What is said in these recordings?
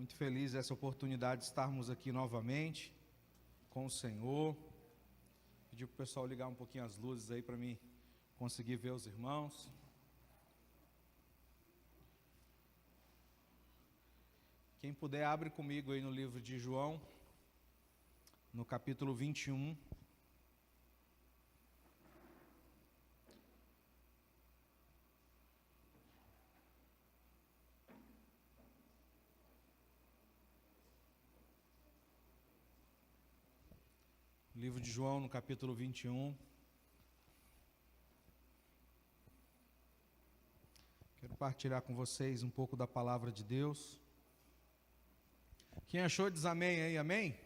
Muito feliz essa oportunidade de estarmos aqui novamente com o Senhor. Pedir para o pessoal ligar um pouquinho as luzes aí para mim conseguir ver os irmãos. Quem puder, abre comigo aí no livro de João, no capítulo 21. Livro de João, no capítulo 21. Quero partilhar com vocês um pouco da palavra de Deus. Quem achou diz amém aí, amém?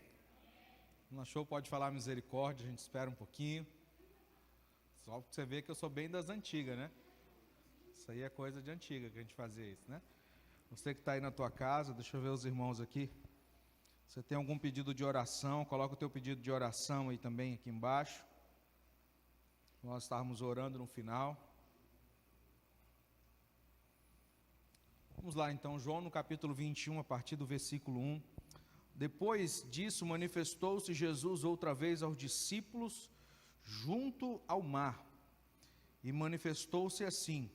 Não achou, pode falar misericórdia, a gente espera um pouquinho. Só para você ver que eu sou bem das antigas, né? Isso aí é coisa de antiga que a gente fazia isso, né? Você que está aí na tua casa, deixa eu ver os irmãos aqui. Você tem algum pedido de oração, coloca o teu pedido de oração aí também, aqui embaixo. Nós estávamos orando no final. Vamos lá então, João no capítulo 21, a partir do versículo 1. Depois disso, manifestou-se Jesus outra vez aos discípulos junto ao mar. E manifestou-se assim.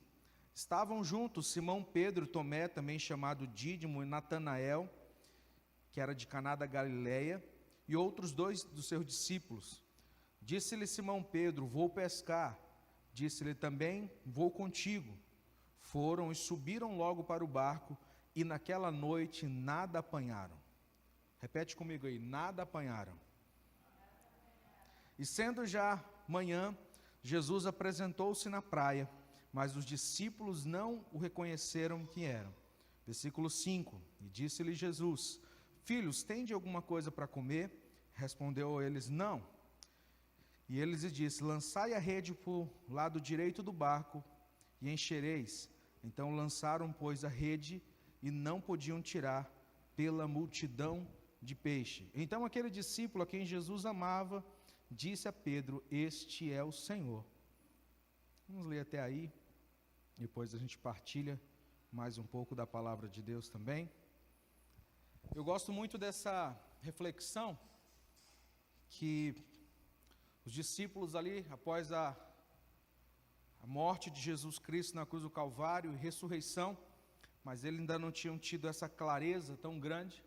Estavam juntos Simão Pedro, Tomé, também chamado Dídimo, e Natanael, que era de Caná da Galileia, e outros dois dos seus discípulos. Disse-lhe Simão Pedro: vou pescar. Disse-lhe também: vou contigo. Foram e subiram logo para o barco, e naquela noite nada apanharam. Repete comigo aí: nada apanharam. E sendo já manhã, Jesus apresentou-se na praia, mas os discípulos não o reconheceram quem eram. Versículo 5. E disse-lhe Jesus: filhos, tende alguma coisa para comer? Respondeu a eles: não. E ele lhes disse: lançai a rede para o lado direito do barco e enchereis. Então lançaram, pois, a rede e não podiam tirar pela multidão de peixe. Então aquele discípulo a quem Jesus amava disse a Pedro: este é o Senhor. Vamos ler até aí, depois a gente partilha mais um pouco da palavra de Deus também. Eu gosto muito dessa reflexão que os discípulos ali, após a morte de Jesus Cristo na cruz do Calvário e ressurreição, mas eles ainda não tinham tido essa clareza tão grande,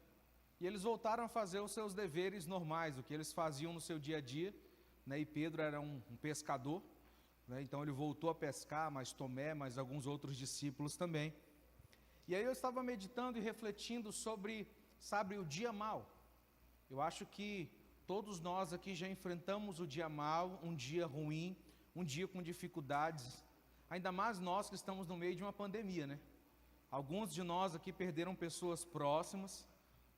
e eles voltaram a fazer os seus deveres normais, o que eles faziam no seu dia a dia, né? E Pedro era um pescador, né? Então ele voltou a pescar, mas Tomé, mas alguns outros discípulos também. E aí eu estava meditando e refletindo sobre, sabe, o dia mau. Eu acho que todos nós aqui já enfrentamos o dia mau, um dia ruim, um dia com dificuldades, ainda mais nós que estamos no meio de uma pandemia, né? Alguns de nós aqui perderam pessoas próximas,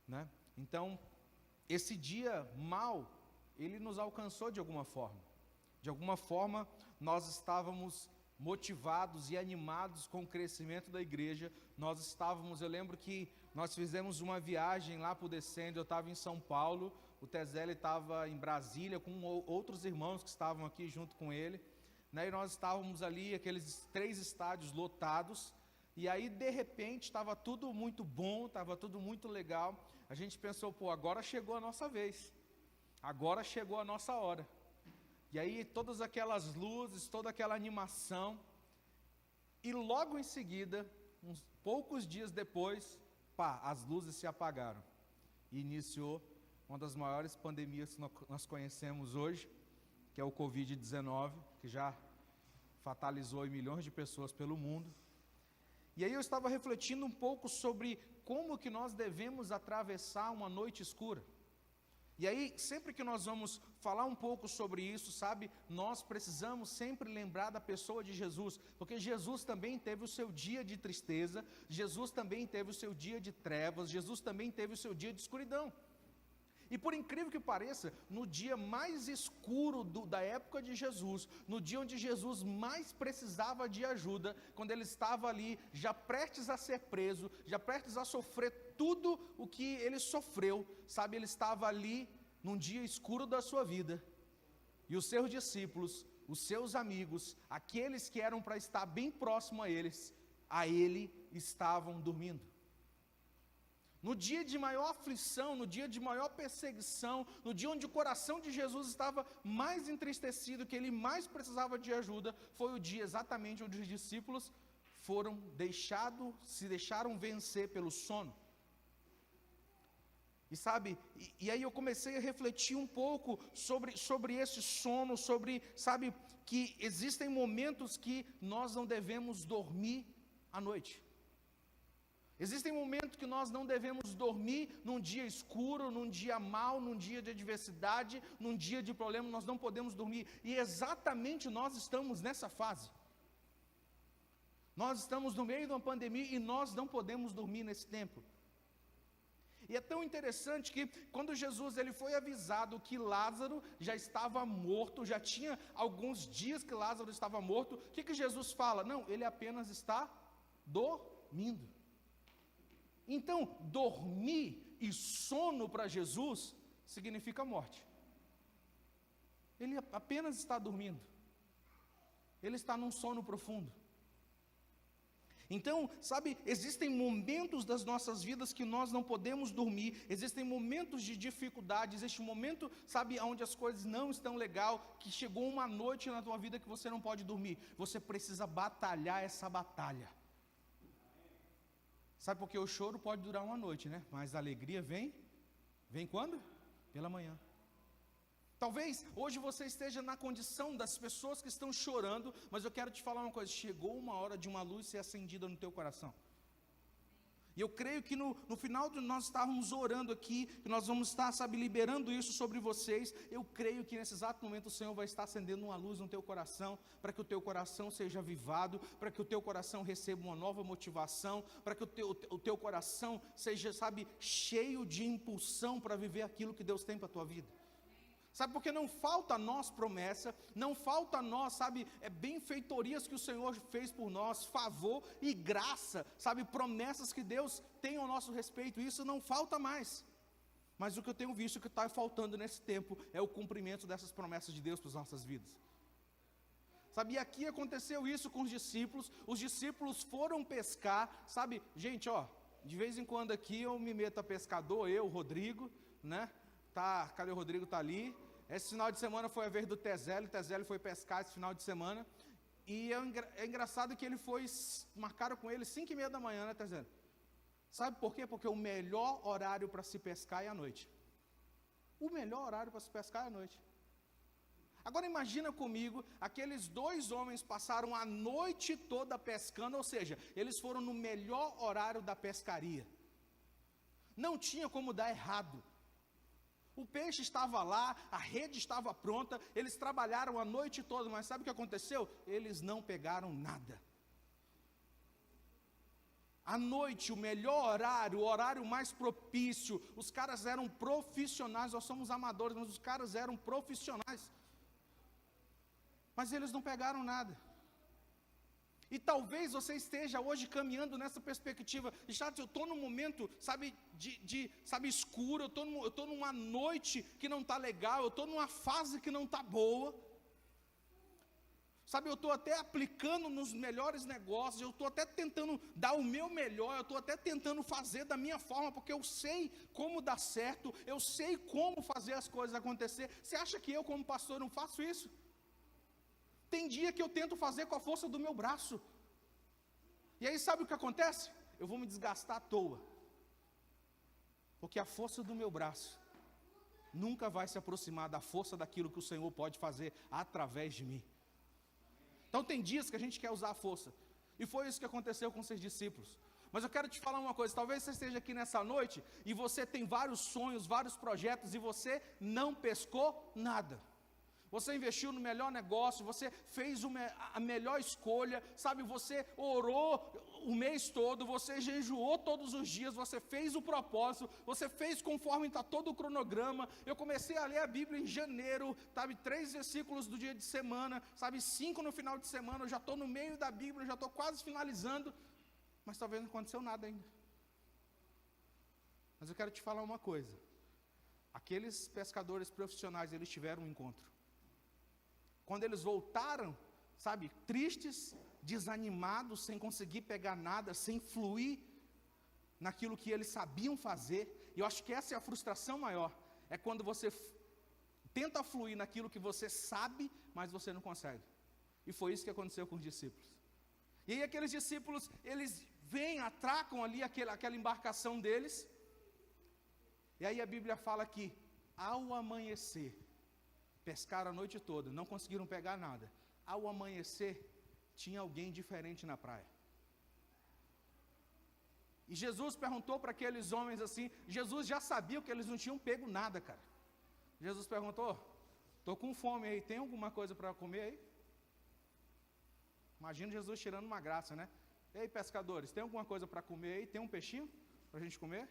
né? Então, esse dia mau, ele nos alcançou de alguma forma. De alguma forma, nós estávamos motivados e animados com o crescimento da igreja. Nós estávamos, eu lembro que nós fizemos uma viagem lá para o Descende, eu estava em São Paulo, o Tezelli estava em Brasília com outros irmãos que estavam aqui junto com ele, né? E nós estávamos ali, aqueles 3 estádios lotados, e aí de repente estava tudo muito bom, estava tudo muito legal. A gente pensou: pô, agora chegou a nossa vez, agora chegou a nossa hora. E aí todas aquelas luzes, toda aquela animação, e logo em seguida, uns poucos dias depois, as luzes se apagaram. E iniciou uma das maiores pandemias que nós conhecemos hoje, que é o Covid-19, que já fatalizou milhões de pessoas pelo mundo. E aí eu estava refletindo um pouco sobre como que nós devemos atravessar uma noite escura. E aí, sempre que nós vamos falar um pouco sobre isso, sabe, nós precisamos sempre lembrar da pessoa de Jesus, porque Jesus também teve o seu dia de tristeza, Jesus também teve o seu dia de trevas, Jesus também teve o seu dia de escuridão. E por incrível que pareça, no dia mais escuro da época de Jesus, no dia onde Jesus mais precisava de ajuda, quando ele estava ali, já prestes a ser preso, já prestes a sofrer tudo o que ele sofreu, sabe, ele estava ali num dia escuro da sua vida, e os seus discípulos, os seus amigos, aqueles que eram para estar bem próximo a ele, estavam dormindo. No dia de maior aflição, no dia de maior perseguição, no dia onde o coração de Jesus estava mais entristecido, que ele mais precisava de ajuda, foi o dia exatamente onde os discípulos se deixaram vencer pelo sono. E sabe, e aí eu comecei a refletir um pouco sobre esse sono, sabe, que existem momentos que nós não devemos dormir à noite. Existem momentos que nós não devemos dormir num dia escuro, num dia mau, num dia de adversidade, num dia de problema, nós não podemos dormir. E exatamente nós estamos nessa fase. Nós estamos no meio de uma pandemia e nós não podemos dormir nesse tempo. E é tão interessante que quando Jesus ele foi avisado que Lázaro já estava morto, já tinha alguns dias que Lázaro estava morto, o que Jesus fala? Não, ele apenas está dormindo. Então, dormir e sono para Jesus significa morte. Ele apenas está dormindo. Ele está num sono profundo. Então, sabe, existem momentos das nossas vidas que nós não podemos dormir, existem momentos de dificuldade, existe um momento, sabe, onde as coisas não estão legal, que chegou uma noite na tua vida que você não pode dormir. Você precisa batalhar essa batalha. Sabe, porque o choro pode durar uma noite, né? Mas a alegria vem quando? Pela manhã. Talvez hoje você esteja na condição das pessoas que estão chorando, mas eu quero te falar uma coisa, chegou uma hora de uma luz ser acendida no teu coração. E eu creio que no final de nós estarmos orando aqui, que nós vamos estar, sabe, liberando isso sobre vocês, eu creio que nesse exato momento o Senhor vai estar acendendo uma luz no teu coração, para que o teu coração seja avivado, para que o teu coração receba uma nova motivação, para que o teu coração seja, sabe, cheio de impulsão para viver aquilo que Deus tem para a tua vida. Sabe, porque não falta a nós promessa, não falta a nós, sabe, benfeitorias que o Senhor fez por nós, favor e graça, sabe, promessas que Deus tem ao nosso respeito, isso não falta mais. Mas o que eu tenho visto que está faltando nesse tempo é o cumprimento dessas promessas de Deus para as nossas vidas. Sabe, e aqui aconteceu isso com os discípulos foram pescar, sabe, gente, ó, de vez em quando aqui eu me meto a pescador, o Rodrigo, né? Cadê o Rodrigo? Está ali. Esse final de semana foi a vez do Tezélio foi pescar esse final de semana, e é engraçado que marcaram com ele 5h30 da manhã, né, Tezélio? Sabe por quê? Porque o melhor horário para se pescar é à noite. O melhor horário para se pescar é à noite. Agora imagina comigo, aqueles 2 homens passaram a noite toda pescando, ou seja, eles foram no melhor horário da pescaria. Não tinha como dar errado. O peixe estava lá, a rede estava pronta, eles trabalharam a noite toda, mas sabe o que aconteceu? Eles não pegaram nada. À noite, o melhor horário, o horário mais propício, os caras eram profissionais, nós somos amadores, mas os caras eram profissionais. Mas eles não pegaram nada. E talvez você esteja hoje caminhando nessa perspectiva. Eu estou num momento, sabe, sabe, escuro, eu estou numa noite que não está legal, eu estou numa fase que não está boa. Sabe, eu estou até aplicando nos melhores negócios, eu estou até tentando dar o meu melhor, eu estou até tentando fazer da minha forma, porque eu sei como dar certo, eu sei como fazer as coisas acontecer. Você acha que eu, como pastor, não faço isso? Tem dia que eu tento fazer com a força do meu braço. E aí sabe o que acontece? Eu vou me desgastar à toa. Porque a força do meu braço nunca vai se aproximar da força daquilo que o Senhor pode fazer através de mim. Então tem dias que a gente quer usar a força. E foi isso que aconteceu com seus discípulos. Mas eu quero te falar uma coisa, talvez você esteja aqui nessa noite e você tem vários sonhos, vários projetos e você não pescou nada. Você investiu no melhor negócio, você fez a melhor escolha, sabe, você orou o mês todo, você jejuou todos os dias, você fez o propósito, você fez conforme está todo o cronograma. Eu comecei a ler a Bíblia em janeiro, sabe, 3 versículos do dia de semana, sabe, 5 no final de semana, eu já estou no meio da Bíblia, já estou quase finalizando, mas talvez não aconteceu nada ainda. Mas eu quero te falar uma coisa, aqueles pescadores profissionais, eles tiveram um encontro. Quando eles voltaram, sabe, tristes, desanimados, sem conseguir pegar nada, sem fluir naquilo que eles sabiam fazer, e eu acho que essa é a frustração maior, é quando você tenta fluir naquilo que você sabe, mas você não consegue. E foi isso que aconteceu com os discípulos. E aí aqueles discípulos, eles vêm, atracam ali aquela embarcação deles, e aí a Bíblia fala que, ao amanhecer, pescaram a noite toda, não conseguiram pegar nada. Ao amanhecer, tinha alguém diferente na praia. E Jesus perguntou para aqueles homens assim, Jesus já sabia que eles não tinham pego nada, cara. Jesus perguntou, estou com fome aí, tem alguma coisa para comer aí? Imagina Jesus tirando uma graça, né? Ei, pescadores, tem alguma coisa para comer aí? Tem um peixinho para a gente comer?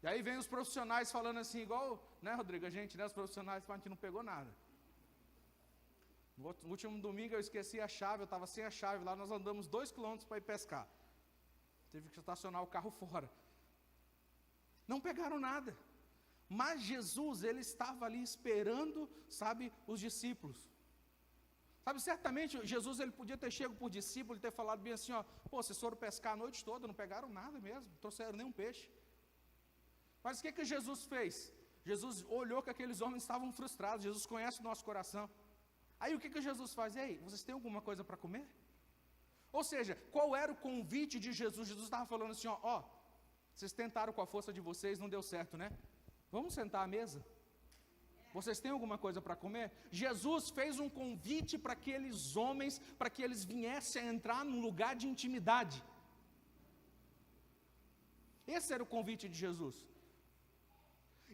E aí vem os profissionais falando assim, igual, né, Rodrigo, a gente, né, os profissionais falam que não pegou nada. No último domingo eu esqueci a chave, eu estava sem a chave lá, nós andamos 2 quilômetros para ir pescar. Teve que estacionar o carro fora. Não pegaram nada. Mas Jesus, ele estava ali esperando, sabe, os discípulos. Sabe, certamente Jesus, ele podia ter chegado por discípulo e ter falado bem assim, ó, pô, vocês foram pescar a noite toda, não pegaram nada mesmo, não trouxeram nenhum peixe. Mas o que Jesus fez? Jesus olhou que aqueles homens estavam frustrados, Jesus conhece o nosso coração. Aí o que Jesus faz? Ei, vocês têm alguma coisa para comer? Ou seja, qual era o convite de Jesus? Jesus estava falando assim, ó, vocês tentaram com a força de vocês, não deu certo, né? Vamos sentar à mesa? Vocês têm alguma coisa para comer? Jesus fez um convite para aqueles homens, para que eles viessem a entrar num lugar de intimidade. Esse era o convite de Jesus.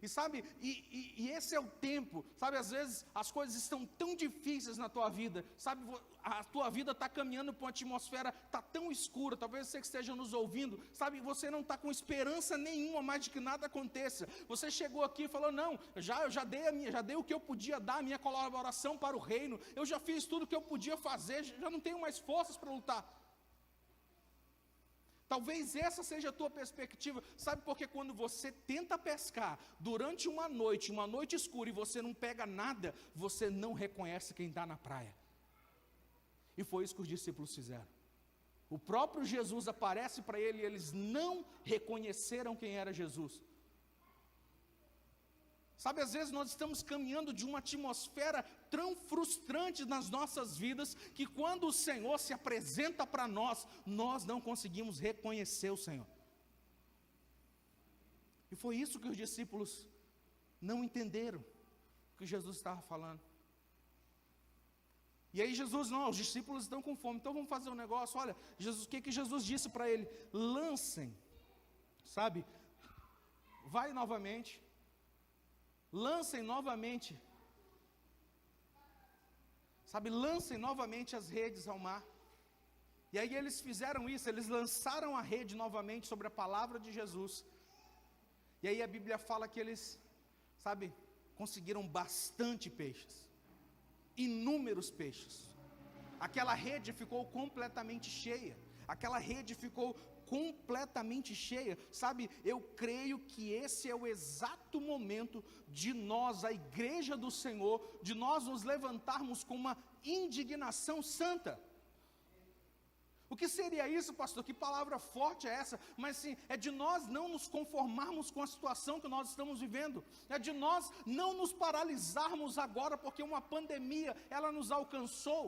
E sabe, e esse é o tempo, sabe, às vezes as coisas estão tão difíceis na tua vida, sabe, a tua vida está caminhando para uma atmosfera, está tão escura, talvez você que esteja nos ouvindo, sabe, você não está com esperança nenhuma mais de que nada aconteça, você chegou aqui e falou, não, eu já dei o que eu podia dar, a minha colaboração para o reino, eu já fiz tudo o que eu podia fazer, já não tenho mais forças para lutar. Talvez essa seja a tua perspectiva, sabe, porque quando você tenta pescar durante uma noite escura e você não pega nada, você não reconhece quem está na praia. E foi isso que os discípulos fizeram. O próprio Jesus aparece para ele e eles não reconheceram quem era Jesus. Sabe, às vezes nós estamos caminhando de uma atmosfera tão frustrante nas nossas vidas, que quando o Senhor se apresenta para nós, nós não conseguimos reconhecer o Senhor. E foi isso que os discípulos não entenderam, o que Jesus estava falando. E aí Jesus, não, os discípulos estão com fome, então vamos fazer um negócio, olha, Jesus, o que Jesus disse para ele? Lancem, sabe, vai novamente, lancem novamente, sabe, lancem novamente as redes ao mar. E aí eles fizeram isso, eles lançaram a rede novamente sobre a palavra de Jesus. E aí a Bíblia fala que eles, sabe, conseguiram bastante peixes, inúmeros peixes. Aquela rede ficou completamente cheia, aquela rede ficou completamente cheia, sabe, eu creio que esse é o exato momento de nós, a igreja do Senhor, de nós nos levantarmos com uma indignação santa. O que seria isso, pastor? Que palavra forte é essa? Mas sim, é de nós não nos conformarmos com a situação que nós estamos vivendo, é de nós não nos paralisarmos agora, porque uma pandemia, ela nos alcançou.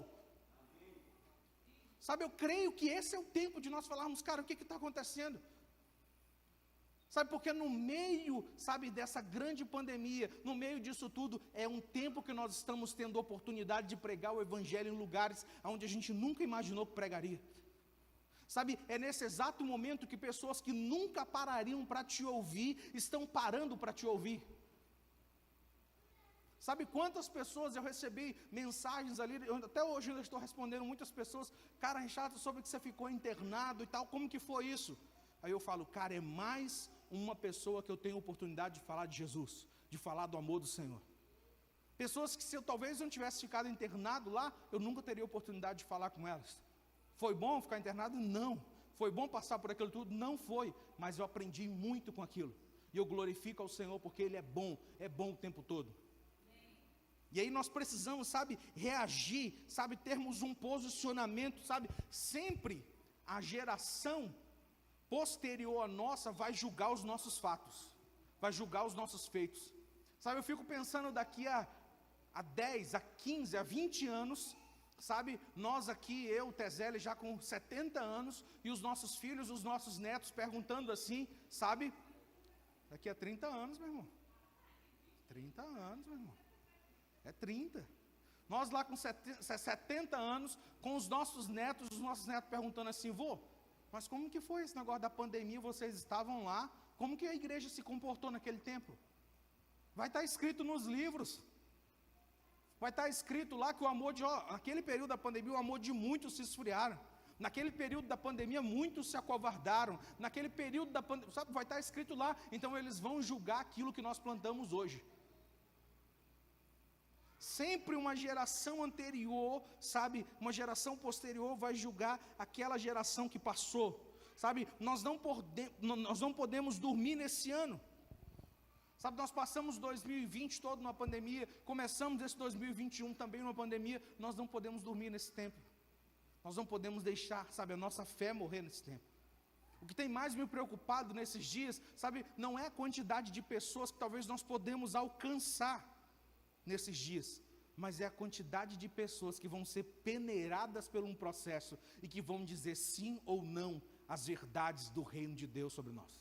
Sabe, eu creio que esse é o tempo de nós falarmos, cara, o que está acontecendo? Sabe, porque no meio, sabe, dessa grande pandemia, no meio disso tudo, é um tempo que nós estamos tendo oportunidade de pregar o Evangelho em lugares onde a gente nunca imaginou que pregaria. Sabe, é nesse exato momento que pessoas que nunca parariam para te ouvir, estão parando para te ouvir. Sabe quantas pessoas eu recebi mensagens ali, até hoje eu estou respondendo muitas pessoas, cara, Richard, soube que você ficou internado e tal, como que foi isso? Aí eu falo, cara, é mais uma pessoa que eu tenho oportunidade de falar de Jesus, de falar do amor do Senhor. Pessoas que se eu talvez não tivesse ficado internado lá, eu nunca teria oportunidade de falar com elas. Foi bom ficar internado? Não. Foi bom passar por aquilo tudo? Não foi. Mas eu aprendi muito com aquilo. E eu glorifico ao Senhor porque Ele é bom o tempo todo. E aí nós precisamos, sabe, reagir, sabe, termos um posicionamento, sabe, sempre a geração posterior à nossa vai julgar os nossos fatos, vai julgar os nossos feitos. Sabe, eu fico pensando daqui a 10, a 15, a 20 anos, sabe, nós aqui, eu, Tezele, já com 70 anos, e os nossos filhos, os nossos netos perguntando assim, sabe, daqui a 30 anos, meu irmão, 30 anos, meu irmão, é 30. Nós lá com 70 anos, com os nossos netos perguntando assim, vô, mas como que foi esse negócio da pandemia, vocês estavam lá, como que a igreja se comportou naquele tempo? Vai estar escrito nos livros, vai estar escrito lá que o amor naquele período da pandemia, o amor de muitos se esfriaram, naquele período da pandemia, muitos se acovardaram, naquele período da pandemia, sabe, vai estar escrito lá, então eles vão julgar aquilo que nós plantamos hoje. Sempre uma geração anterior, sabe, uma geração posterior vai julgar aquela geração que passou, sabe, nós não podemos dormir nesse ano, sabe, nós passamos 2020 todo numa pandemia, começamos esse 2021 também numa pandemia, nós não podemos dormir nesse tempo, nós não podemos deixar, sabe, a nossa fé morrer nesse tempo. O que tem mais me preocupado nesses dias, sabe, não é a quantidade de pessoas que talvez nós podemos alcançar nesses dias, mas é a quantidade de pessoas que vão ser peneiradas por um processo e que vão dizer sim ou não às verdades do reino de Deus sobre nós.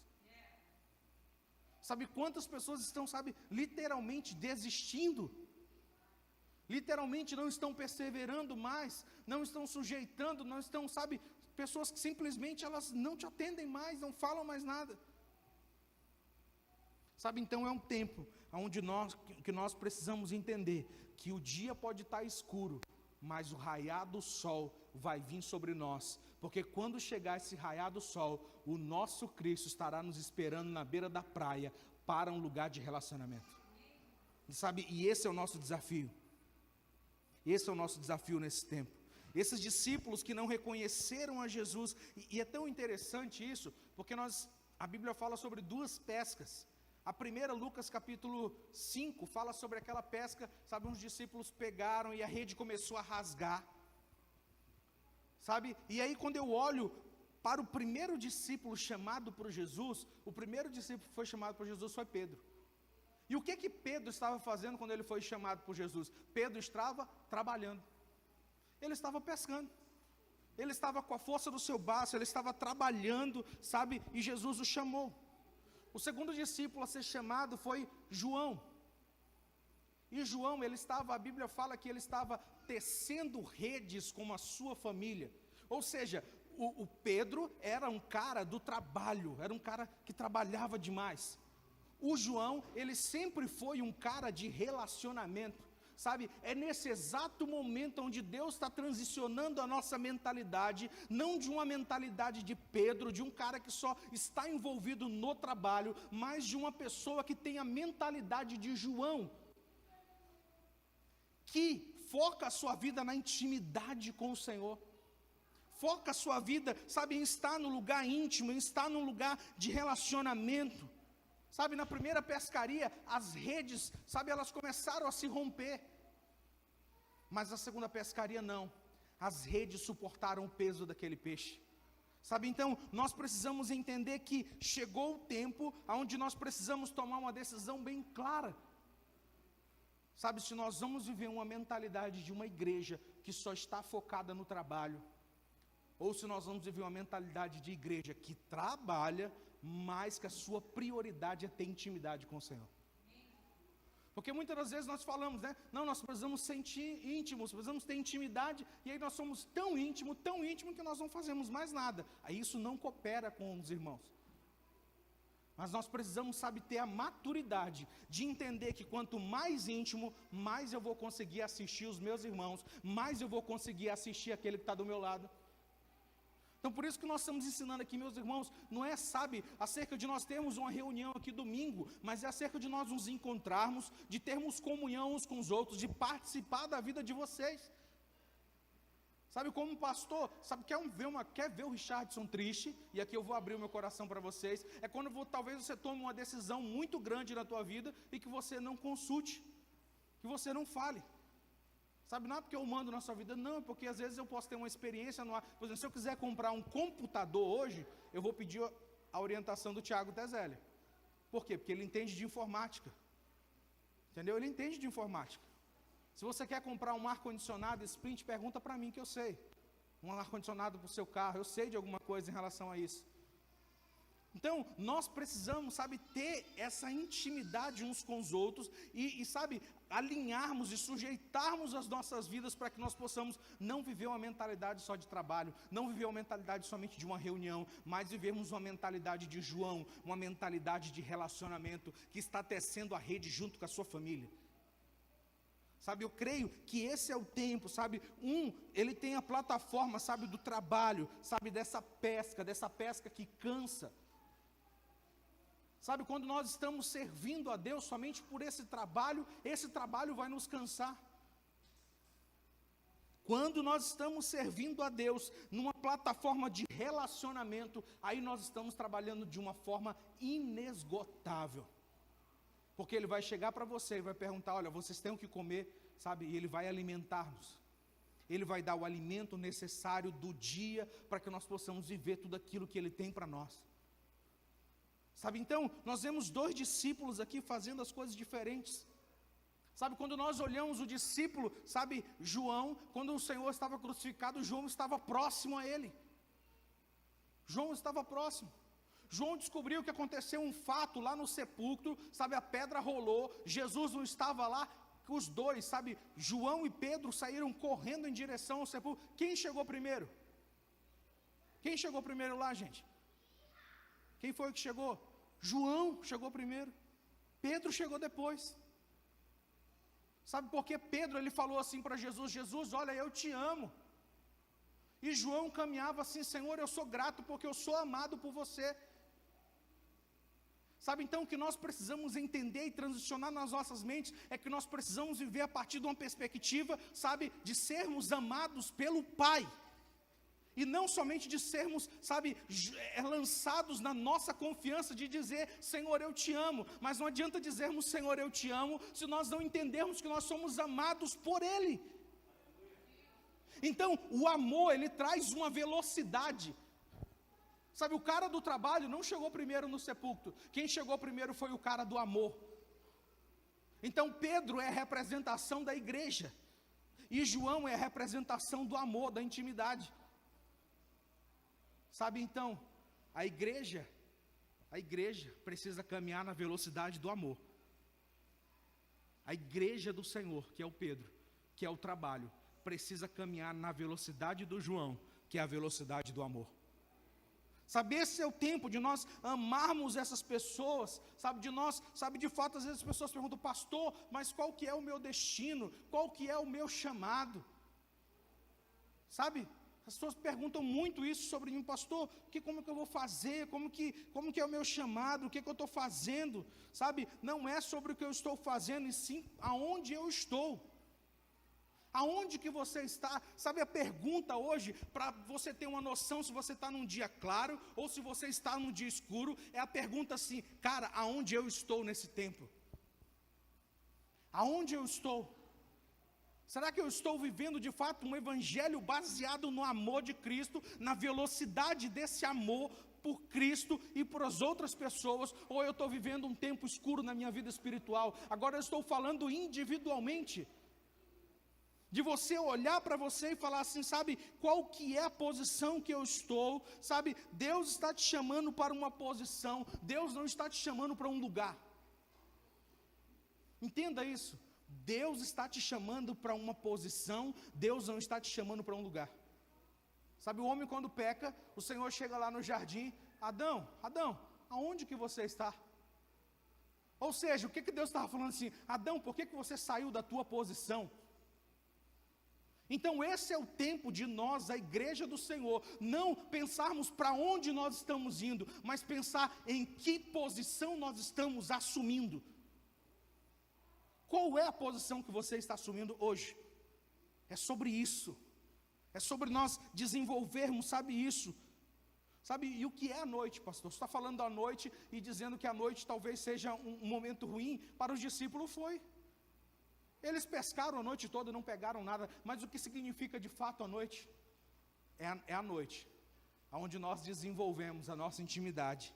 Sabe quantas pessoas estão, sabe, literalmente desistindo, literalmente não estão perseverando mais, não estão sujeitando, não estão, sabe, pessoas que simplesmente elas não te atendem mais, não falam mais nada. Sabe, então é um tempo onde nós precisamos entender que o dia pode estar escuro, mas o raiar do sol vai vir sobre nós, porque quando chegar esse raiar do sol, o nosso Cristo estará nos esperando na beira da praia para um lugar de relacionamento. Sabe, e esse é o nosso desafio. Esse é o nosso desafio nesse tempo. Esses discípulos que não reconheceram a Jesus, e é tão interessante isso, porque a Bíblia fala sobre duas pescas. A primeira, Lucas capítulo 5, fala sobre aquela pesca, sabe, uns discípulos pegaram e a rede começou a rasgar, sabe, e aí quando eu olho para o primeiro discípulo chamado por Jesus, o primeiro discípulo que foi chamado por Jesus foi Pedro. E o que Pedro estava fazendo quando ele foi chamado por Jesus? Pedro estava trabalhando, ele estava pescando, ele estava com a força do seu braço, ele estava trabalhando, sabe, e Jesus o chamou. O segundo discípulo a ser chamado foi João. E João, a Bíblia fala que ele estava tecendo redes com a sua família. Ou seja, o Pedro era um cara do trabalho, era um cara que trabalhava demais. O João, ele sempre foi um cara de relacionamento. Sabe, é nesse exato momento onde Deus está transicionando a nossa mentalidade, não de uma mentalidade de Pedro, de um cara que só está envolvido no trabalho, mas de uma pessoa que tem a mentalidade de João, que foca a sua vida na intimidade com o Senhor, foca a sua vida, sabe, em estar no lugar íntimo, em estar num lugar de relacionamento. Sabe, na primeira pescaria, as redes, sabe, elas começaram a se romper. Mas na segunda pescaria não. As redes suportaram o peso daquele peixe. Sabe, então, nós precisamos entender que chegou o tempo onde nós precisamos tomar uma decisão bem clara. Sabe, se nós vamos viver uma mentalidade de uma igreja que só está focada no trabalho, ou se nós vamos viver uma mentalidade de igreja que trabalha, mas que a sua prioridade é ter intimidade com o Senhor. Porque muitas das vezes nós falamos, né? Não, nós precisamos sentir íntimos, precisamos ter intimidade, e aí nós somos tão íntimo que nós não fazemos mais nada. Aí isso não coopera com os irmãos. Mas nós precisamos, sabe, ter a maturidade de entender que quanto mais íntimo, mais eu vou conseguir assistir os meus irmãos, mais eu vou conseguir assistir aquele que está do meu lado. Então por isso que nós estamos ensinando aqui, meus irmãos, não é, sabe, acerca de nós termos uma reunião aqui domingo, mas é acerca de nós nos encontrarmos, de termos comunhão uns com os outros, de participar da vida de vocês. Sabe, como pastor, sabe, quer ver o Richardson triste, e aqui eu vou abrir o meu coração para vocês, é quando talvez você tome uma decisão muito grande na tua vida, e que você não consulte, que você não fale. Sabe, não é porque eu mando na sua vida, não, é porque às vezes eu posso ter uma experiência no ar. Por exemplo, se eu quiser comprar um computador hoje, eu vou pedir a orientação do Tiago Tezelli. Por quê? Porque ele entende de informática. Entendeu? Ele entende de informática. Se você quer comprar um ar-condicionado Sprint, pergunta para mim que eu sei. Um ar-condicionado para o seu carro, eu sei de alguma coisa em relação a isso. Então, nós precisamos, sabe, ter essa intimidade uns com os outros e sabe, alinharmos e sujeitarmos as nossas vidas para que nós possamos não viver uma mentalidade só de trabalho, não viver uma mentalidade somente de uma reunião, mas vivermos uma mentalidade de João, uma mentalidade de relacionamento que está tecendo a rede junto com a sua família. Sabe, eu creio que esse é o tempo, sabe, ele tem a plataforma, sabe, do trabalho, sabe, dessa pesca que cansa. Sabe, quando nós estamos servindo a Deus somente por esse trabalho vai nos cansar. Quando nós estamos servindo a Deus numa plataforma de relacionamento, aí nós estamos trabalhando de uma forma inesgotável. Porque Ele vai chegar para você e vai perguntar, olha, vocês têm o que comer, sabe, e Ele vai alimentar-nos. Ele vai dar o alimento necessário do dia para que nós possamos viver tudo aquilo que Ele tem para nós. Sabe, então, nós vemos dois discípulos aqui fazendo as coisas diferentes. Sabe, quando nós olhamos o discípulo, sabe, João, quando o Senhor estava crucificado, João estava próximo a ele. João estava próximo. João descobriu que aconteceu um fato lá no sepulcro, sabe, a pedra rolou, Jesus não estava lá, os dois, sabe, João e Pedro saíram correndo em direção ao sepulcro. Quem chegou primeiro? Quem chegou primeiro lá, gente? Quem foi que chegou? João chegou primeiro, Pedro chegou depois. Sabe por que Pedro, ele falou assim para Jesus, Jesus, olha, eu te amo. E João caminhava assim, Senhor, eu sou grato porque eu sou amado por você. Sabe, então, o que nós precisamos entender e transicionar nas nossas mentes, é que nós precisamos viver a partir de uma perspectiva, sabe, de sermos amados pelo Pai. E não somente de sermos, sabe, lançados na nossa confiança de dizer, Senhor, eu te amo. Mas não adianta dizermos, Senhor, eu te amo, se nós não entendermos que nós somos amados por Ele. Então, o amor, ele traz uma velocidade. Sabe, o cara do trabalho não chegou primeiro no sepulcro. Quem chegou primeiro foi o cara do amor. Então, Pedro é a representação da igreja. E João é a representação do amor, da intimidade. Sabe, então, a igreja precisa caminhar na velocidade do amor. A igreja do Senhor, que é o Pedro, que é o trabalho, precisa caminhar na velocidade do João, que é a velocidade do amor. Sabe, esse é o tempo de nós amarmos essas pessoas, sabe, de fato, às vezes as pessoas perguntam, pastor, mas qual que é o meu destino? Qual que é o meu chamado? Sabe, as pessoas perguntam muito isso sobre mim, pastor, como que eu vou fazer, como que é o meu chamado, o que eu estou fazendo, sabe, não é sobre o que eu estou fazendo, e sim aonde eu estou, aonde que você está, sabe, a pergunta hoje, para você ter uma noção se você está num dia claro, ou se você está num dia escuro, é a pergunta assim, cara, aonde eu estou nesse tempo? Aonde eu estou? Será que eu estou vivendo de fato um evangelho baseado no amor de Cristo, na velocidade desse amor por Cristo e por as outras pessoas, ou eu estou vivendo um tempo escuro na minha vida espiritual? Agora eu estou falando individualmente, de você olhar para você e falar assim, sabe, qual que é a posição que eu estou, sabe, Deus está te chamando para uma posição, Deus não está te chamando para um lugar. Entenda isso. Deus está te chamando para uma posição, Deus não está te chamando para um lugar. Sabe, o homem quando peca, o Senhor chega lá no jardim, Adão, aonde que você está? Ou seja, o que Deus estava falando assim, Adão, por que você saiu da tua posição? Então esse é o tempo de nós, a igreja do Senhor, não pensarmos para onde nós estamos indo, mas pensar em que posição nós estamos assumindo. Qual é a posição que você está assumindo hoje? É sobre isso. É sobre nós desenvolvermos, sabe, isso. Sabe, e o que é a noite, pastor? Você está falando da noite e dizendo que a noite talvez seja um momento ruim. Para os discípulos foi. Eles pescaram a noite toda e não pegaram nada, mas o que significa de fato a noite? É a noite, onde nós desenvolvemos a nossa intimidade.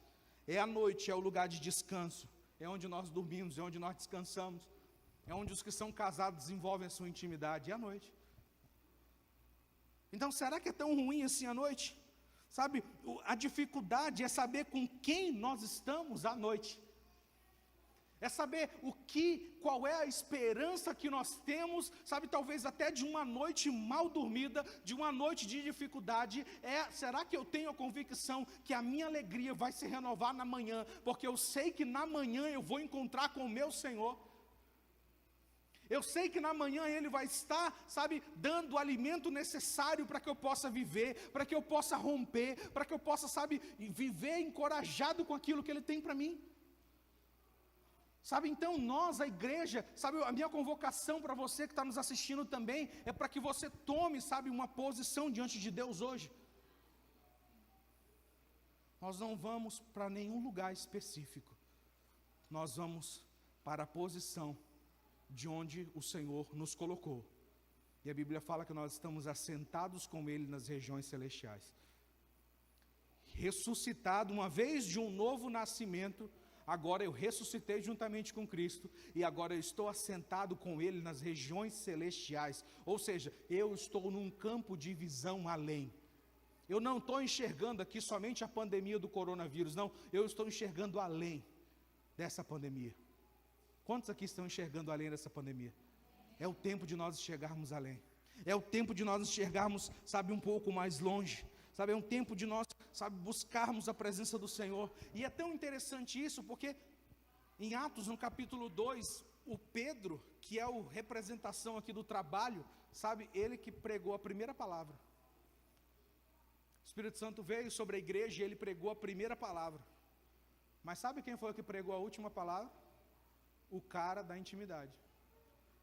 É a noite, é o lugar de descanso, é onde nós dormimos, é onde nós descansamos, é onde os que são casados desenvolvem a sua intimidade, é a noite. Então, será que é tão ruim assim a noite? Sabe, a dificuldade é saber com quem nós estamos à noite. É saber qual é a esperança que nós temos, sabe, talvez até de uma noite mal dormida, de uma noite de dificuldade. Será que eu tenho a convicção que a minha alegria vai se renovar na manhã, porque eu sei que na manhã eu vou encontrar com o meu Senhor? Eu sei que na manhã Ele vai estar, sabe, dando o alimento necessário para que eu possa viver, para que eu possa romper, para que eu possa, sabe, viver encorajado com aquilo que Ele tem para mim. Sabe, então nós, a igreja, sabe, a minha convocação para você que está nos assistindo também, é para que você tome, sabe, uma posição diante de Deus hoje. Nós não vamos para nenhum lugar específico, nós vamos para a posição de onde o Senhor nos colocou. E a Bíblia fala que nós estamos assentados com Ele nas regiões celestiais. Ressuscitado, uma vez de um novo nascimento, agora eu ressuscitei juntamente com Cristo, e agora eu estou assentado com Ele nas regiões celestiais. Ou seja, eu estou num campo de visão além. Eu não estou enxergando aqui somente a pandemia do coronavírus, não, eu estou enxergando além dessa pandemia. Quantos aqui estão enxergando além dessa pandemia? É o tempo de nós enxergarmos além. É o tempo de nós enxergarmos, sabe, um pouco mais longe. Sabe, é um tempo de nós, sabe, buscarmos a presença do Senhor. E é tão interessante isso, porque em Atos, no capítulo 2, o Pedro, que é a representação aqui do trabalho, sabe, ele que pregou a primeira palavra. O Espírito Santo veio sobre a igreja e ele pregou a primeira palavra. Mas sabe quem foi que pregou a última palavra? O cara da intimidade,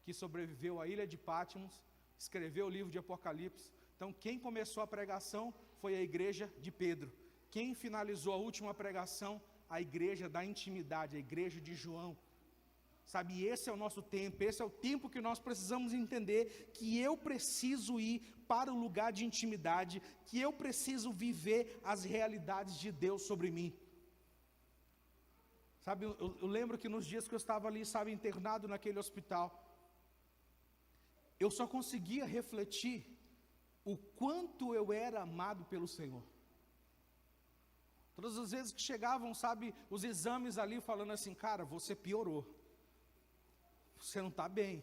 que sobreviveu à ilha de Patmos, escreveu o livro de Apocalipse. Então quem começou a pregação foi a igreja de Pedro. Quem finalizou a última pregação? A igreja da intimidade, a igreja de João. Sabe, esse é o nosso tempo, esse é o tempo que nós precisamos entender que eu preciso ir para o lugar de intimidade, que eu preciso viver as realidades de Deus sobre mim. Sabe, eu lembro que nos dias que eu estava ali, sabe, internado naquele hospital, eu só conseguia refletir o quanto eu era amado pelo Senhor. Todas as vezes que chegavam, sabe, os exames ali falando assim, cara, você piorou. Você não está bem.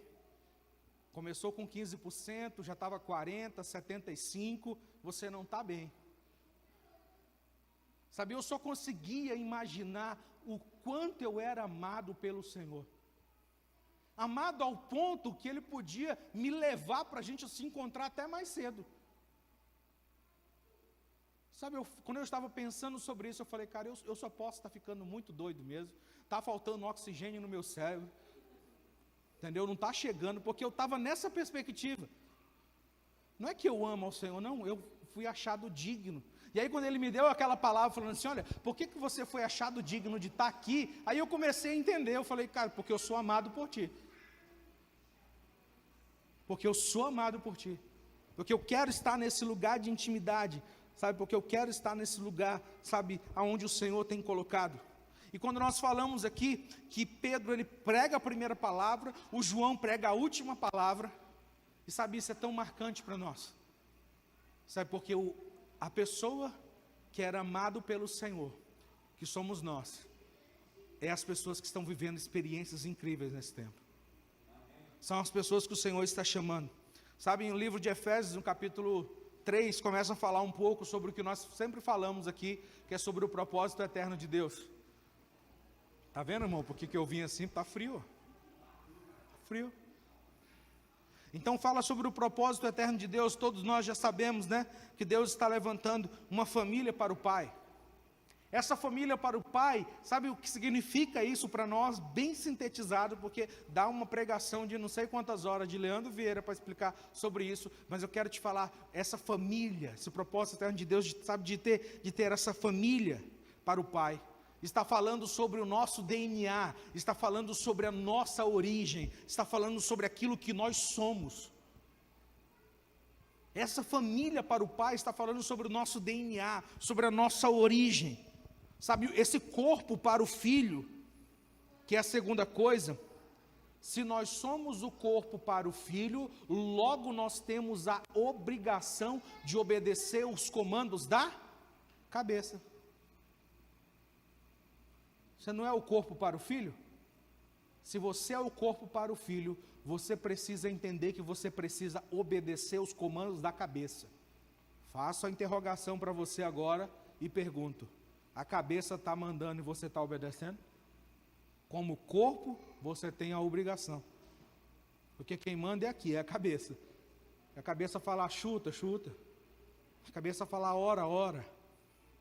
Começou com 15%, já estava 40%, 75%, você não está bem. Sabe, eu só conseguia imaginar o quanto eu era amado pelo Senhor. Amado ao ponto que Ele podia me levar para a gente se encontrar até mais cedo. Sabe, quando eu estava pensando sobre isso, eu falei, cara, eu só posso estar ficando muito doido mesmo. Está faltando oxigênio no meu cérebro. Entendeu? Não está chegando, porque eu estava nessa perspectiva. Não é que eu amo ao Senhor, não, eu fui achado digno. E aí quando Ele me deu aquela palavra, falando assim, olha, por que você foi achado digno de estar aqui? Aí eu comecei a entender, eu falei, cara, porque eu sou amado por Ti. Porque eu sou amado por Ti. Porque eu quero estar nesse lugar de intimidade, sabe? Porque eu quero estar nesse lugar, sabe, aonde o Senhor tem colocado. E quando nós falamos aqui, que Pedro, ele prega a primeira palavra, o João prega a última palavra, e sabe, isso é tão marcante para nós. Sabe, porque a pessoa que era amado pelo Senhor, que somos nós, é as pessoas que estão vivendo experiências incríveis nesse tempo. São as pessoas que o Senhor está chamando. Sabe, no livro de Efésios, no capítulo 3, começa a falar um pouco sobre o que nós sempre falamos aqui, que é sobre o propósito eterno de Deus. Tá vendo, irmão, por que eu vim assim? Tá frio. Frio. Então fala sobre o propósito eterno de Deus. Todos nós já sabemos, né, que Deus está levantando uma família para o Pai. Essa família para o Pai, sabe o que significa isso para nós? Bem sintetizado, porque dá uma pregação de não sei quantas horas de Leandro Vieira para explicar sobre isso, mas eu quero te falar, essa família, esse propósito eterno de Deus, sabe, de ter essa família para o Pai. está falando sobre o nosso DNA, está falando sobre a nossa origem, está falando sobre aquilo que nós somos. Essa família para o Pai está falando sobre o nosso DNA, sobre a nossa origem. Sabe, esse corpo para o Filho, que é a segunda coisa, se nós somos o corpo para o Filho, logo nós temos a obrigação de obedecer os comandos da cabeça. Você não é o corpo para o Filho? Se você é o corpo para o Filho, você precisa entender que você precisa obedecer os comandos da cabeça. Faço a interrogação para você agora e pergunto: a cabeça está mandando e você está obedecendo? Como corpo, você tem a obrigação. Porque quem manda é aqui, é a cabeça. A cabeça fala chuta, chuta. A cabeça fala ora, ora.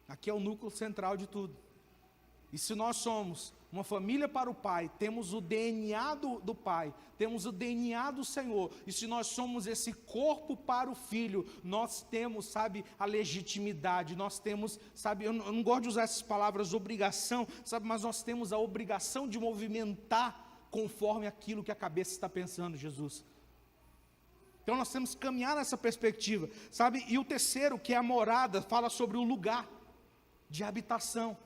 Aqui é o núcleo central de tudo. E se nós somos uma família para o Pai, temos o DNA do Pai, temos o DNA do Senhor, e se nós somos esse corpo para o Filho, nós temos, sabe, a legitimidade, nós temos, sabe, eu não gosto de usar essas palavras, obrigação, sabe, mas nós temos a obrigação de movimentar conforme aquilo que a cabeça está pensando, Jesus. Então nós temos que caminhar nessa perspectiva, sabe, e o terceiro, que é a morada, fala sobre o lugar de habitação.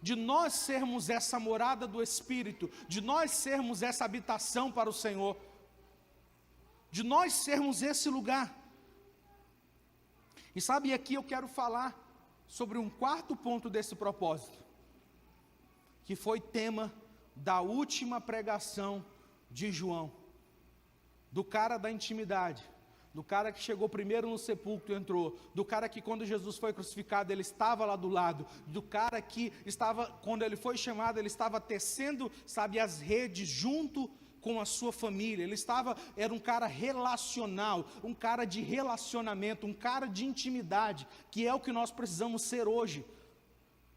De nós sermos essa morada do Espírito, de nós sermos essa habitação para o Senhor, de nós sermos esse lugar. E sabe, aqui eu quero falar sobre um quarto ponto desse propósito, que foi tema da última pregação de João, do cara da intimidade, do cara que chegou primeiro no sepulcro e entrou, do cara que quando Jesus foi crucificado, ele estava lá do lado, do cara que estava, quando ele foi chamado, ele estava tecendo, sabe, as redes junto com a sua família, era um cara relacional, um cara de relacionamento, um cara de intimidade, que é o que nós precisamos ser hoje.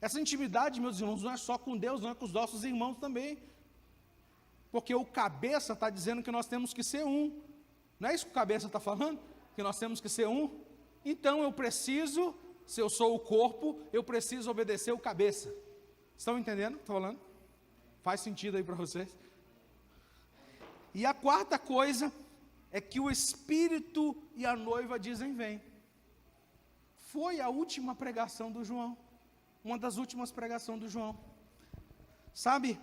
Essa intimidade, meus irmãos, não é só com Deus, não é com os nossos irmãos também, porque o cabeça está dizendo que nós temos que ser um. Não é isso que o cabeça está falando? Que nós temos que ser um? Então eu preciso, se eu sou o corpo, eu preciso obedecer o cabeça. Estão entendendo o que estou falando? Faz sentido aí para vocês? E a quarta coisa é que o Espírito e a noiva dizem vem. Foi a última pregação do João. Uma das últimas pregações do João. Sabe,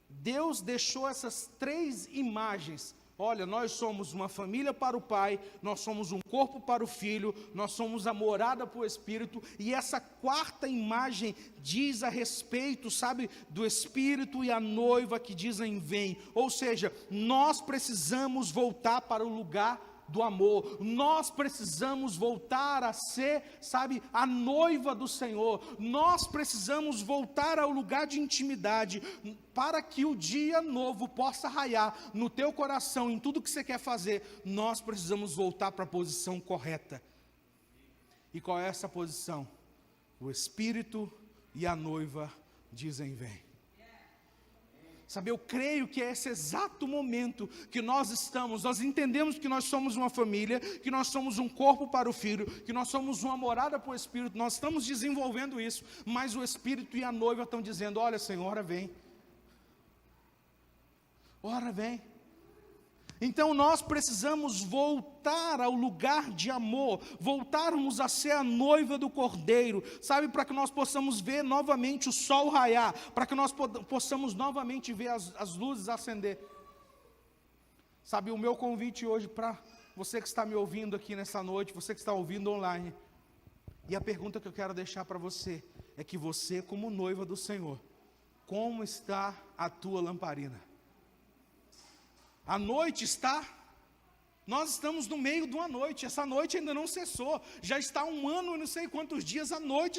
Deus deixou essas três imagens. Olha, nós somos uma família para o Pai, nós somos um corpo para o Filho, nós somos a morada para o Espírito, e essa quarta imagem diz a respeito, sabe, do Espírito e a noiva que dizem vem, ou seja, nós precisamos voltar para o lugar do amor, nós precisamos voltar a ser, sabe, a noiva do Senhor, nós precisamos voltar ao lugar de intimidade, para que o dia novo possa raiar no teu coração, em tudo que você quer fazer, nós precisamos voltar para a posição correta. E qual é essa posição? O Espírito e a noiva dizem vem. Sabe, eu creio que é esse exato momento que nós entendemos que nós somos uma família, que nós somos um corpo para o Filho, que nós somos uma morada para o Espírito, nós estamos desenvolvendo isso, mas o Espírito e a noiva estão dizendo, olha Senhor, ora vem. Ora vem. Então nós precisamos voltar ao lugar de amor, voltarmos a ser a noiva do Cordeiro, sabe, para que nós possamos ver novamente o sol raiar, para que nós possamos novamente ver as luzes acender. Sabe, o meu convite hoje para você que está me ouvindo aqui nessa noite, você que está ouvindo online, e a pergunta que eu quero deixar para você, é que você como noiva do Senhor, como está a tua lamparina? A noite nós estamos no meio de uma noite, essa noite ainda não cessou, já está 1 ano e não sei quantos dias, a noite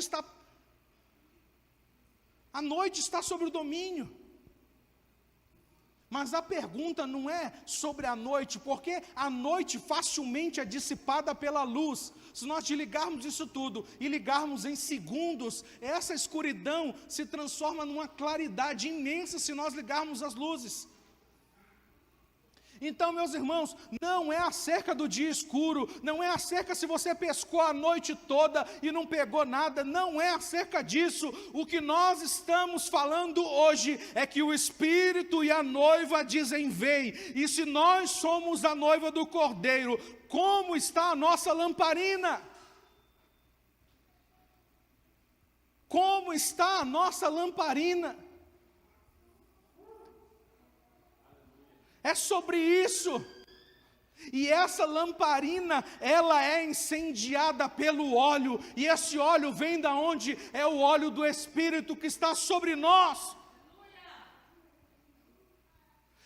está sobre o domínio. Mas a pergunta não é sobre a noite, porque a noite facilmente é dissipada pela luz. Se nós desligarmos isso tudo e ligarmos em segundos, essa escuridão se transforma numa claridade imensa se nós ligarmos as luzes. Então, meus irmãos, não é acerca do dia escuro, não é acerca se você pescou a noite toda e não pegou nada, não é acerca disso. O que nós estamos falando hoje é que o Espírito e a noiva dizem: vem. E se nós somos a noiva do Cordeiro, como está a nossa lamparina? Como está a nossa lamparina? É sobre isso. E essa lamparina, ela é incendiada pelo óleo. E esse óleo vem da onde? É o óleo do Espírito que está sobre nós.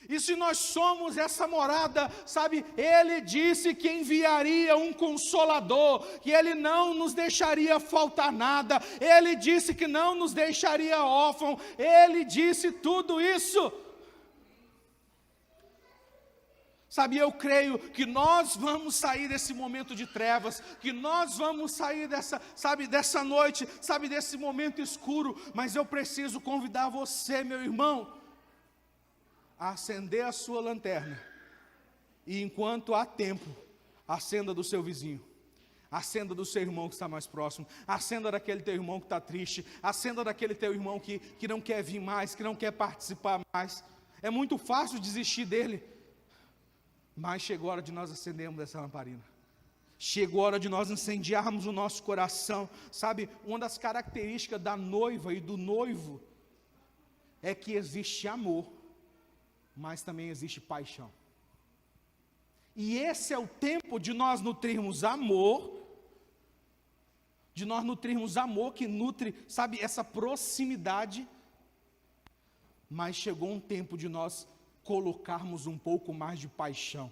E se nós somos essa morada, sabe, Ele disse que enviaria um Consolador, que Ele não nos deixaria faltar nada, Ele disse que não nos deixaria órfão, Ele disse tudo isso. Sabe, eu creio que nós vamos sair desse momento de trevas, que nós vamos sair dessa noite, desse momento escuro, mas eu preciso convidar você, meu irmão, a acender a sua lanterna, e enquanto há tempo, acenda do seu vizinho, acenda do seu irmão que está mais próximo, acenda daquele teu irmão que está triste, acenda daquele teu irmão que não quer vir mais, que não quer participar mais. É muito fácil desistir dele, mas chegou a hora de nós acendermos essa lamparina. Chegou a hora de nós incendiarmos o nosso coração. Sabe, uma das características da noiva e do noivo é que existe amor, mas também existe paixão. E esse é o tempo de nós nutrirmos amor, que nutre, sabe, essa proximidade. Mas chegou um tempo de nós colocarmos um pouco mais de paixão.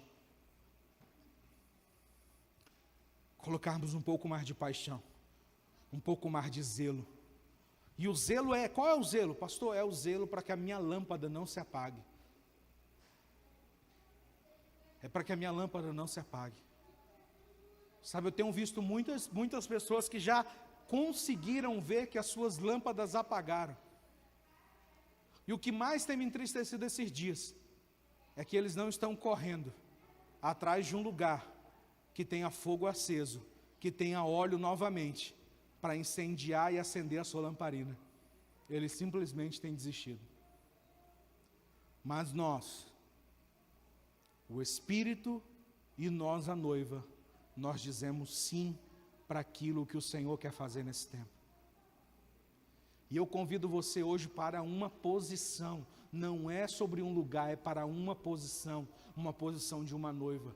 Colocarmos um pouco mais de paixão, um pouco mais de zelo. E o zelo qual é o zelo? Pastor, é o zelo para que a minha lâmpada não se apague. É para que a minha lâmpada não se apague. Sabe, eu tenho visto muitas pessoas que já conseguiram ver que as suas lâmpadas apagaram. E o que mais tem me entristecido esses dias é que eles não estão correndo atrás de um lugar que tenha fogo aceso, que tenha óleo novamente, para incendiar e acender a sua lamparina. Eles simplesmente têm desistido. Mas nós, o Espírito e nós, a noiva, nós dizemos sim para aquilo que o Senhor quer fazer nesse tempo. E eu convido você hoje para uma posição. Não é sobre um lugar, é para uma posição de uma noiva.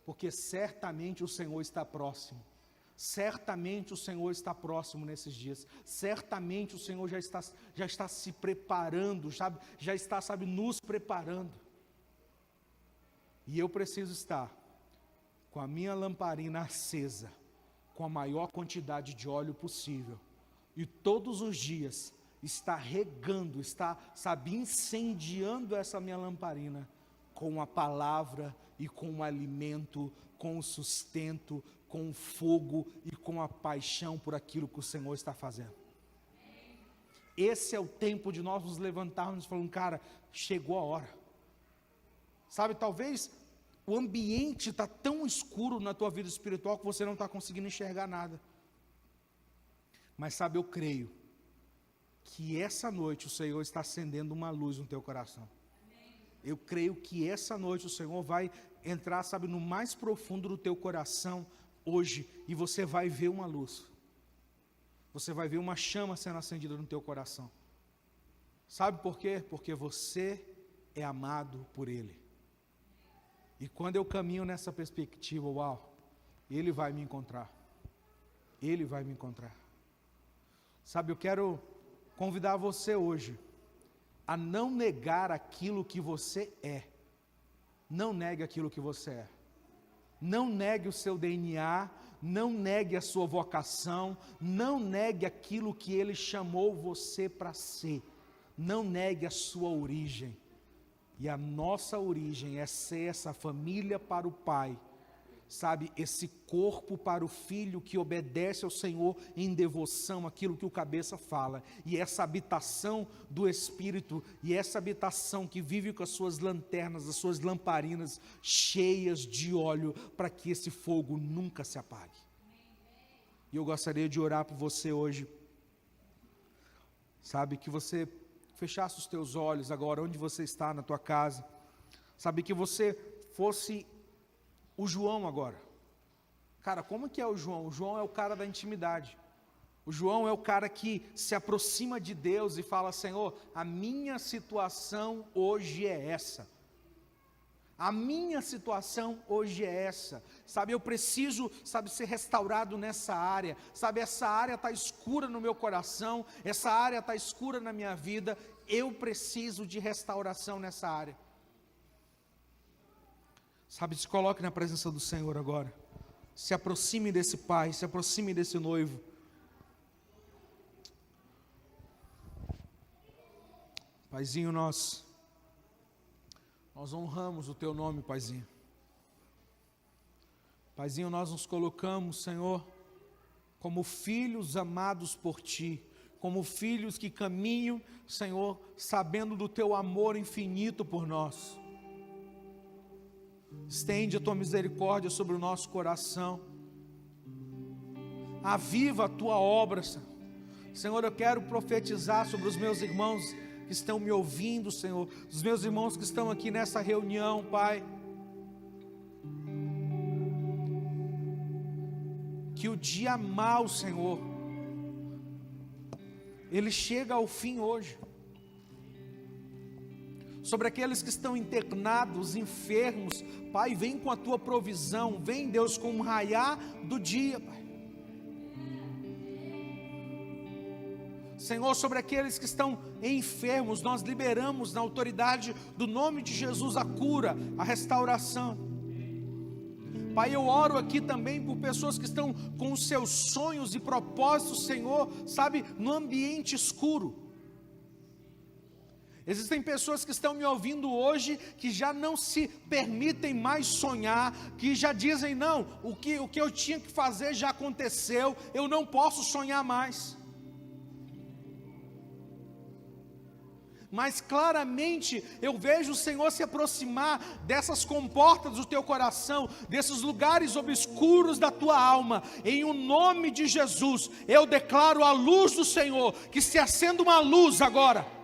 Porque certamente o Senhor está próximo. Certamente o Senhor está próximo nesses dias. Certamente o Senhor já está se preparando, já está nos preparando. E eu preciso estar com a minha lamparina acesa, com a maior quantidade de óleo possível. E todos os dias está regando, incendiando essa minha lamparina com a palavra e com o alimento, com o sustento, com o fogo e com a paixão por aquilo que o Senhor está fazendo. Esse é o tempo de nós nos levantarmos e falando: cara, chegou a hora. Sabe, talvez o ambiente está tão escuro na tua vida espiritual que você não está conseguindo enxergar nada. Mas sabe, eu creio que essa noite o Senhor está acendendo uma luz no teu coração. Eu creio que essa noite o Senhor vai entrar, no mais profundo do teu coração hoje, e você vai ver uma luz. Você vai ver uma chama sendo acendida no teu coração. Sabe por quê? Porque você é amado por Ele. E quando eu caminho nessa perspectiva, Ele vai me encontrar. Ele vai me encontrar. Sabe, eu quero convidar você hoje a não negar aquilo que você é. Não negue aquilo que você é. Não negue o seu DNA, não negue a sua vocação, não negue aquilo que Ele chamou você para ser. Não negue a sua origem. E a nossa origem é ser essa família para o Pai, sabe, esse corpo para o filho que obedece ao Senhor em devoção, aquilo que o cabeça fala, e essa habitação do Espírito, e essa habitação que vive com as suas lanternas, as suas lamparinas cheias de óleo, para que esse fogo nunca se apague. E eu gostaria de orar por você hoje, sabe, que você fechasse os teus olhos agora, onde você está na tua casa, sabe, que você fosse o João agora. Cara, como que é o João? O João é o cara da intimidade. O João é o cara que se aproxima de Deus e fala: Senhor, a minha situação hoje é essa. A minha situação hoje é essa. Sabe, eu preciso, sabe, ser restaurado nessa área. Sabe, essa área está escura no meu coração, essa área está escura na minha vida. Eu preciso de restauração nessa área. Sabe, se coloque na presença do Senhor agora. Se aproxime desse pai, se aproxime desse noivo. Paizinho, nós honramos o teu nome, Paizinho. Paizinho, nós nos colocamos, Senhor, como filhos amados por Ti, como filhos que caminham, Senhor, sabendo do Teu amor infinito por nós. Estende a Tua misericórdia sobre o nosso coração. Aviva a Tua obra, Senhor. Senhor, eu quero profetizar sobre os meus irmãos que estão me ouvindo, Senhor. Os meus irmãos que estão aqui nessa reunião, Pai. Que o dia mau, Senhor, ele chega ao fim hoje. Sobre aqueles que estão internados, enfermos, Pai, vem com a Tua provisão, vem, Deus, com um raiar do dia, Pai. Senhor, sobre aqueles que estão enfermos, nós liberamos na autoridade do nome de Jesus a cura, a restauração. Pai, eu oro aqui também por pessoas que estão com os seus sonhos e propósitos, Senhor, sabe, no ambiente escuro. Existem pessoas que estão me ouvindo hoje, que já não se permitem mais sonhar, que já dizem: não, o que eu tinha que fazer já aconteceu, eu não posso sonhar mais. Mas claramente eu vejo o Senhor se aproximar dessas comportas do teu coração, desses lugares obscuros da tua alma. Em o nome de Jesus, eu declaro a luz do Senhor, que se acenda uma luz agora.